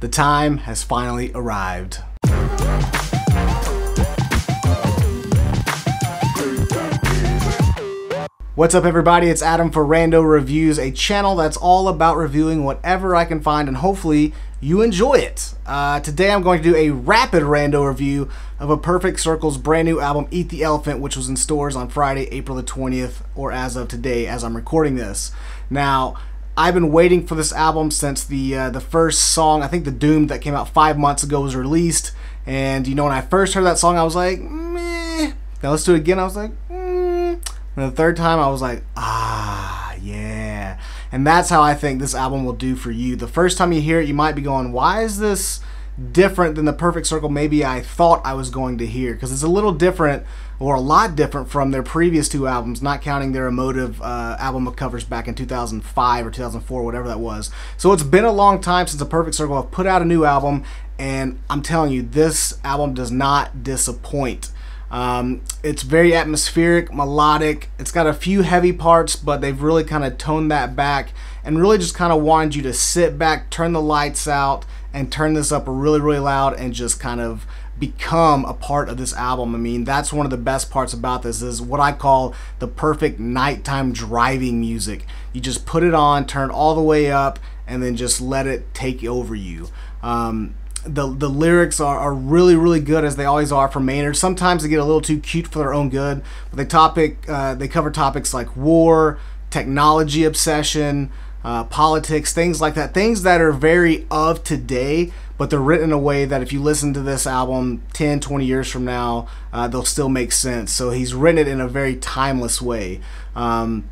The time has finally arrived. What's up, everybody? It's Adam for Rando Reviews, a channel that's all about reviewing whatever I can find, and hopefully you enjoy it. Today I'm going to do a rapid rando review of A Perfect Circle's brand new album, Eat the Elephant, which was in stores on Friday, April the 20th, or as of today, as I'm recording this. Now, I've been waiting for this album since the first song, I think The Doomed, that came out 5 months ago, was released. And, you know, when I first heard that song, I was like, meh. Now let's do it again. I was like, And the third time, I was like, ah, yeah. And that's how I think this album will do for you. The first time you hear it, you might be going, why is this different than the Perfect Circle maybe I thought I was going to hear? Because it's a little different, or a lot different from their previous two albums, not counting their Emotive album of covers back in 2005 or 2004, whatever that was. So it's been a long time since the Perfect Circle have put out a new album, and I'm telling you, this album does not disappoint. It's very atmospheric, melodic. It's got a few heavy parts, but they've really kind of toned that back and really just kind of wanted you to sit back, turn the lights out, and turn this up really, really loud and just kind of become a part of this album. I mean, that's one of the best parts about this, is what I call the perfect nighttime driving music. You just put it on, turn all the way up, and then just let it take over you. The lyrics are really, really good, as they always are for Maynard. Sometimes they get a little too cute for their own good, but they cover topics like war, technology obsession, politics, things like that. Things that are very of today, but they're written in a way that if you listen to this album 10, 20 years from now, they'll still make sense. So he's written it in a very timeless way. Another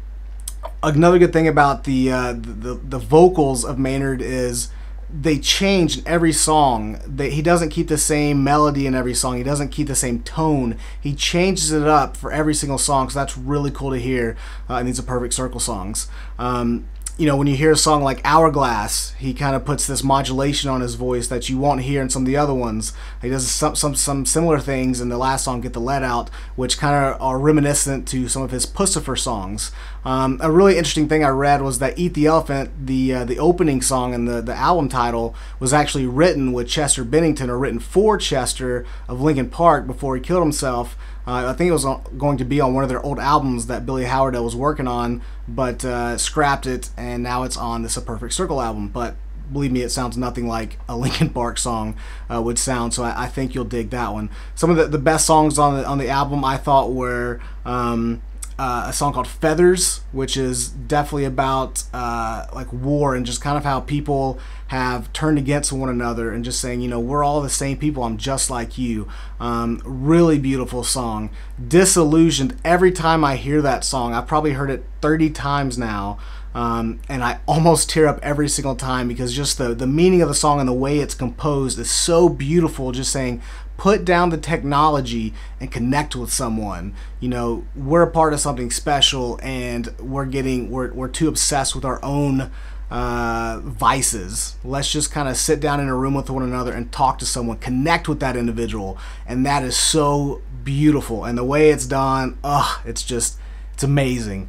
good thing about the vocals of Maynard is they change in every song. He doesn't keep the same melody in every song. He doesn't keep the same tone. He changes it up for every single song, so that's really cool to hear in these Perfect Circle songs. You know, when you hear a song like Hourglass, he kind of puts this modulation on his voice that you won't hear in some of the other ones. He does some similar things in the last song, Get the Lead Out, which kind of are reminiscent to some of his Pussifer songs. A really interesting thing I read was that Eat the Elephant, the opening song and the album title, was actually written with Chester Bennington, or written for Chester of Linkin Park before he killed himself. I think it was going to be on one of their old albums that Billy Howard was working on, but scrapped it, and now it's on this A Perfect Circle album. But believe me, it sounds nothing like a Linkin Park song would sound, so I think you'll dig that one. Some of the best songs on the album, I thought, were a song called Feathers, which is definitely about like war and just kind of how people have turned against one another, and just saying, you know, we're all the same people, I'm just like you. Really beautiful song. Disillusioned, every time I hear that song, I've probably heard it 30 times now, and I almost tear up every single time, because just the meaning of the song and the way it's composed is so beautiful. Just saying, put down the technology and connect with someone. You know, we're a part of something special, and we're too obsessed with our own vices. Let's just kind of sit down in a room with one another and talk to someone, connect with that individual. And that is so beautiful, and the way it's done, it's amazing.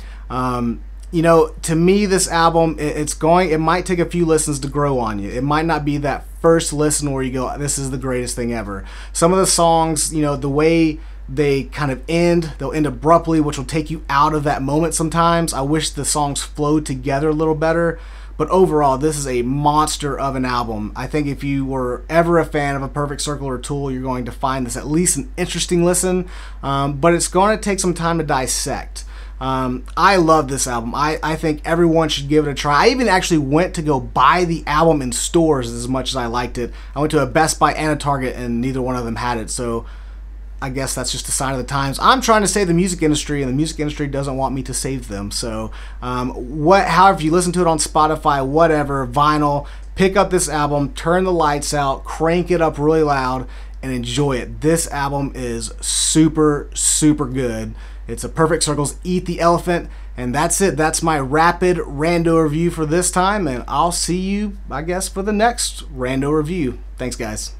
You know, to me, this album, it might take a few listens to grow on you. It might not be that first listen where you go, this is the greatest thing ever. Some of the songs, you know, the way they kind of they'll end abruptly, which will take you out of that moment sometimes. I wish the songs flowed together a little better. But overall, this is a monster of an album. I think if you were ever a fan of A Perfect Circle or Tool, you're going to find this at least an interesting listen. But it's going to take some time to dissect. I love this album. I think everyone should give it a try. I even actually went to go buy the album in stores as much as I liked it. I went to a Best Buy and a Target, and neither one of them had it. So I guess that's just a sign of the times. I'm trying to save the music industry, and the music industry doesn't want me to save them. So however you listen to it on Spotify, whatever, vinyl, pick up this album, turn the lights out, crank it up really loud, and enjoy it. This album is super, super good. It's A Perfect Circle's Eat the Elephant, and that's it. That's my rapid rando review for this time, and I'll see you, I guess, for the next rando review. Thanks, guys.